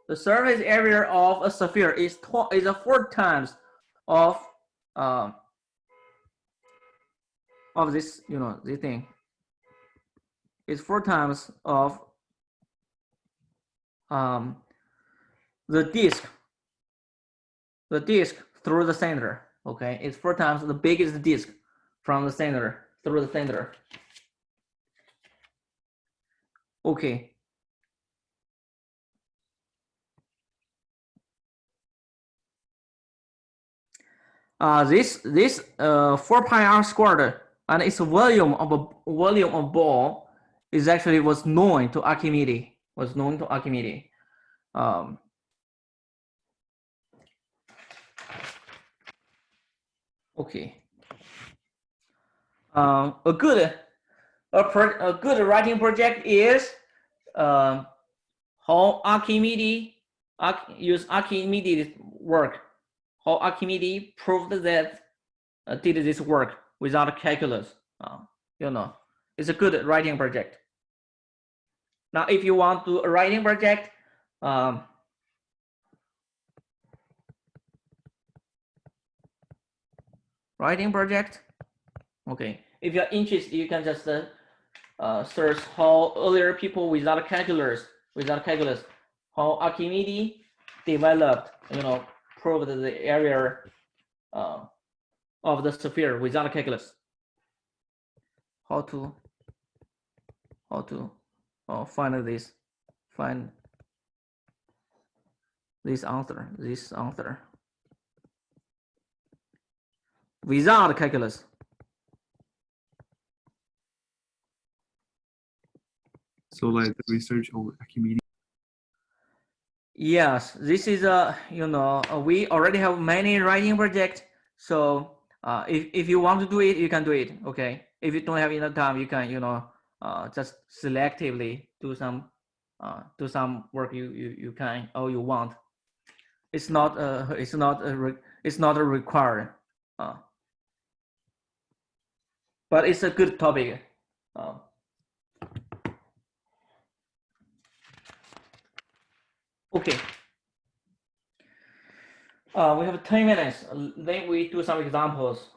the surface area of a sphere is 4 times of this, this thing. It's 4 times of the disk through the center. Okay, it's 4 times the biggest disk from the center through the center. Okay. This 4 pi r squared and its volume of ball is actually was known to Archimedes. Okay. A good writing project is how Archimedes use Archimedes work. How Archimedes proved that did this work without calculus. It's a good writing project. Now, if you want to do a writing project, okay. If you're interested, you can just search how earlier people without calculus, how Archimedes developed, proved the area of the sphere without calculus. How to find this answer without calculus. So like the research on Archimedes. Yes, this is we already have many writing projects. So if you want to do it, you can do it. Okay. If you don't have enough time, you can just selectively do some work you can or you want. It's not required. But it's a good topic. Okay. We have 10 minutes. Then we do some examples.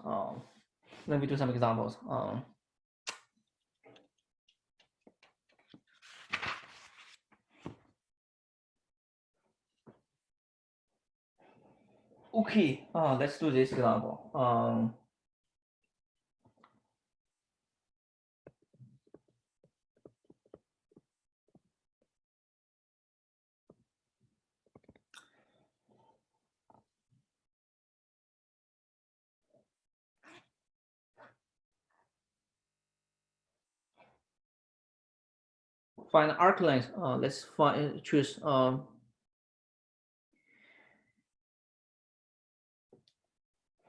Okay. Let's do this example. Find arc length. Let's choose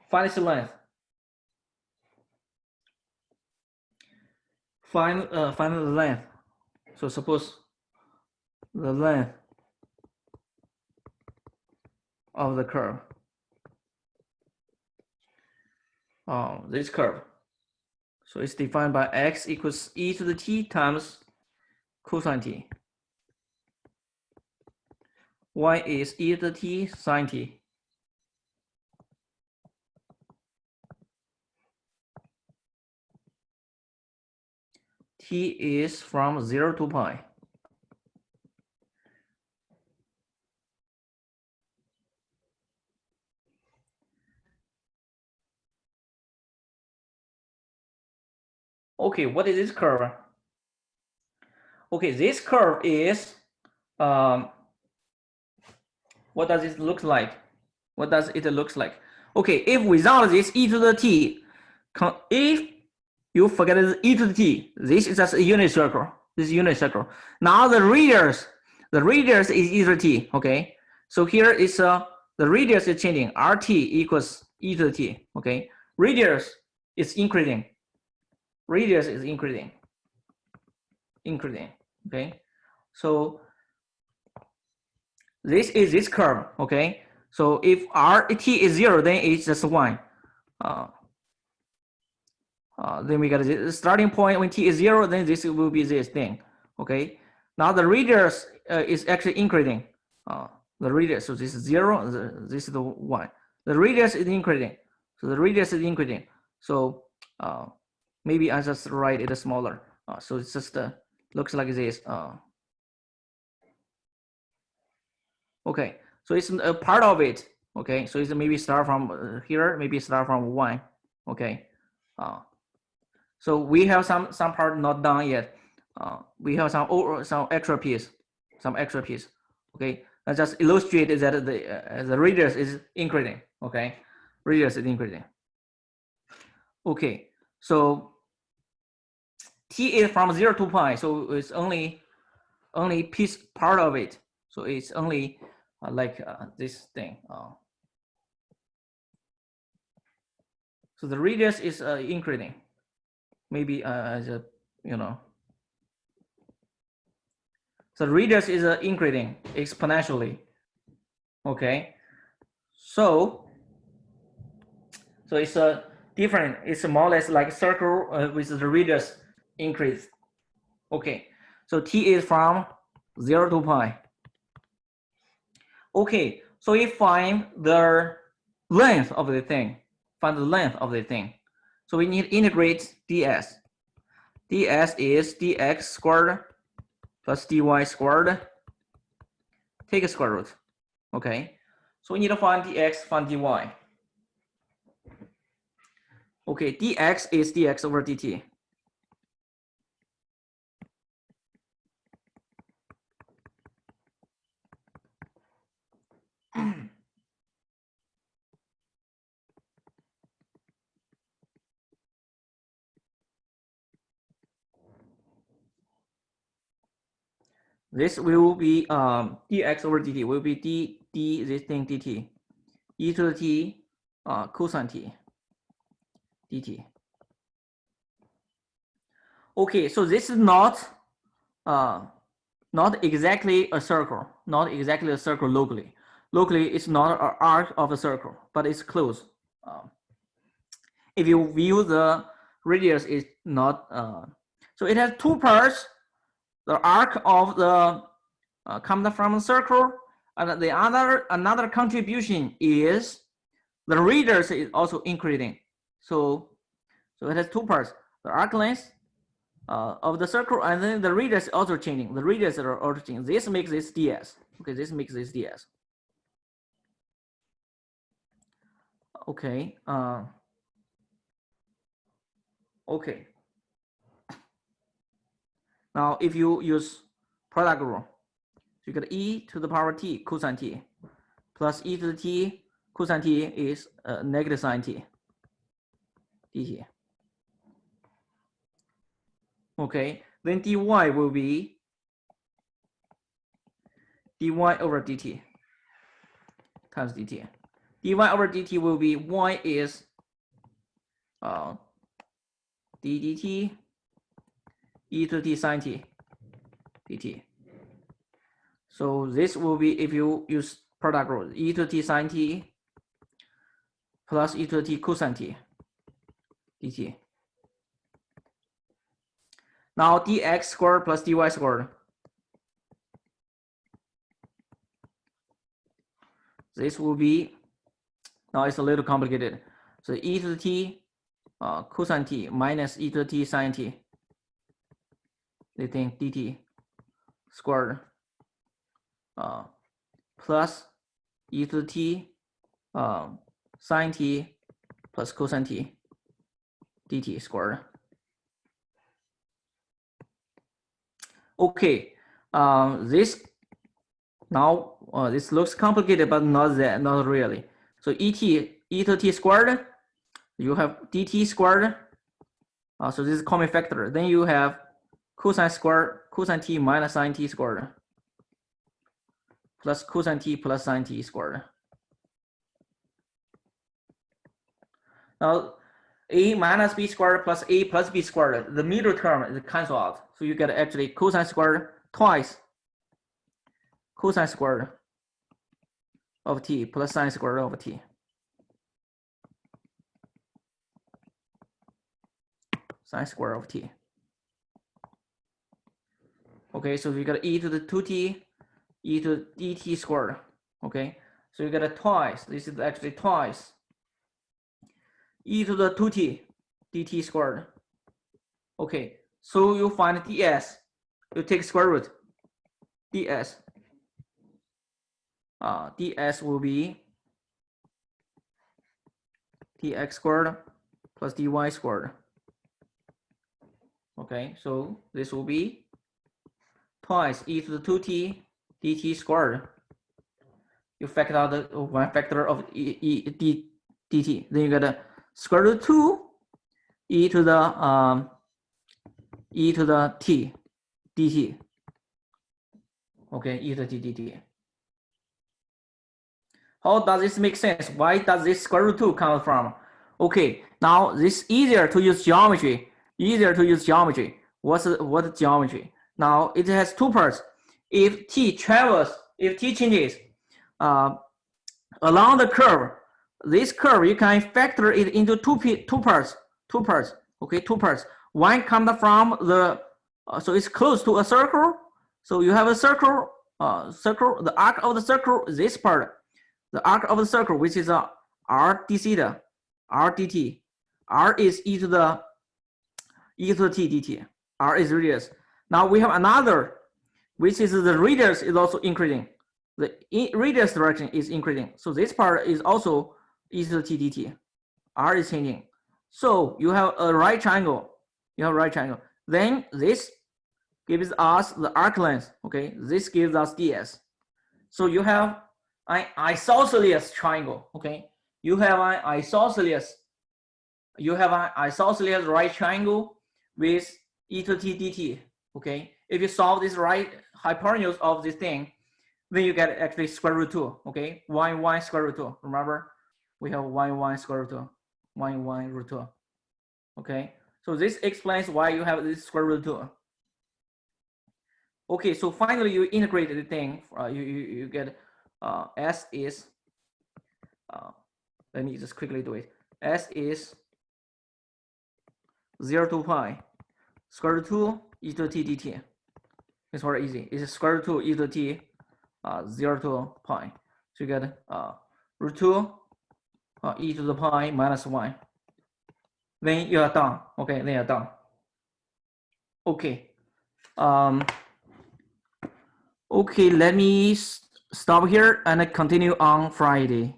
find its length. Find the length. So suppose the length of the curve, this curve, so it's defined by x equals e to the t times cosine t. Y is e to the t sine t. T is from 0 to pi. Okay, what is this curve? Okay, this curve is, what does it look like? What does it look like? Okay, if without this e to the t, if you forget the e to the t, this is just a unit circle. This is unit circle. Now the radius is e to the t. Okay, so here is the radius is changing. RT equals e to the t. Okay, radius is increasing. Radius is increasing. Okay, so this is this curve. Okay, so if RT is 0, then it's just 1. Then we got the starting point when t is 0, then this will be this thing. Okay, now the radius is actually increasing. The radius, so this is 0, this is the 1. The radius is increasing. So the radius is increasing. So maybe I just write it smaller. So it's just looks like this. Okay, so it's a part of it. Okay, so it's maybe start from here, maybe start from 1. Okay, so we have some part not done yet. We have some extra piece, Okay, I just illustrate that the radius is increasing. Okay, radius is increasing. Okay, so t is from 0 to pi, so it's only piece part of it. So it's only like this thing. So the radius is increasing. Maybe as a, so the radius is increasing exponentially. Okay, so it's a different. It's more or less like a circle with the radius increase. Okay, so t is from 0 to pi. Okay, so we find the length of the thing. Find the length of the thing. So we need to integrate ds. ds is dx squared plus dy squared. Take a square root. Okay, so we need to find dx, find dy. Okay, dx is dx over dt. This will be dx over dt will be d this thing dt, e to the t cosine t dt. Okay, so this is not exactly a circle, locally. Locally, it's not an arc of a circle, but it's close. If you view the radius is not, so it has two parts. The arc of the comes from a circle, and the another contribution is the radius is also increasing. So it has two parts: the arc length of the circle, and then the radius is also changing. The radius are also changing. This makes this ds. Okay, this makes this ds. Okay. Okay. Now, if you use product rule, you get e to the power t cosine t plus e to the t cosine t is negative sine t dt. Okay, then dy will be dy over dt times dt. dy over dt will be y is d dt e to t sine t dt. So this will be, if you use product rule, e to the t sine t plus e to the t cosine t dt. Now dx squared plus dy squared. This will be, now it's a little complicated. So e to the t cosine t minus e to the t sine t, they think dt squared plus e to the t sine t plus cosine t dt squared. Okay, this now this looks complicated, but not really. So e to t squared, you have dt squared. So this is common factor. Then you have cosine squared, cosine t minus sine t squared plus cosine t plus sine t squared. Now a minus b squared plus a plus b squared, the middle term is cancelled out. So you get actually cosine squared twice cosine squared of t plus sine squared of t. Sine square of t. Okay, so you got e to the 2t, e to the dt squared. Okay, so you get a twice. This is actually twice e to the 2t dt squared. Okay, so you find ds. You take square root. ds. ds will be dx squared plus dy squared. Okay, so this will be twice e to the 2t dt squared. You factor out the one factor of dt. Then you get a square root 2 e to the t dt. Okay, e to the t dt. How does this make sense? Why does this square root 2 come from? Okay, now this easier to use geometry. Easier to use geometry. What geometry? Now it has two parts. If t changes along the curve, this curve you can factor it into two parts. Okay, two parts. One comes from the so it's close to a circle. So you have a circle. The arc of the circle. This part, the arc of the circle, which is r d theta, r dt. R is e to the t dt. R is radius. Now we have another, which is the radius is also increasing. The radius direction is increasing. So this part is also e to the t dt. R is changing. So you have a right triangle. Then this gives us the arc length. Okay, this gives us ds. So you have an isosceles triangle. Okay, you have an isosceles right triangle with e to t dt. Okay, if you solve this right hypotenuse of this thing, then you get actually square root 2. Okay, 1 square root 2. Remember, we have 1 square root 2, 1 root 2. Okay, so this explains why you have this square root 2. Okay, so finally you integrate the thing. You get s is let me just quickly do it. S is 0 to pi square root 2 e to t dt. It's very easy. It's square root 2 e to t 0 to pi. So you get root 2 e to the pi minus 1. Then you are done. Okay, then you're done. Okay. Okay, let me stop here and continue on Friday.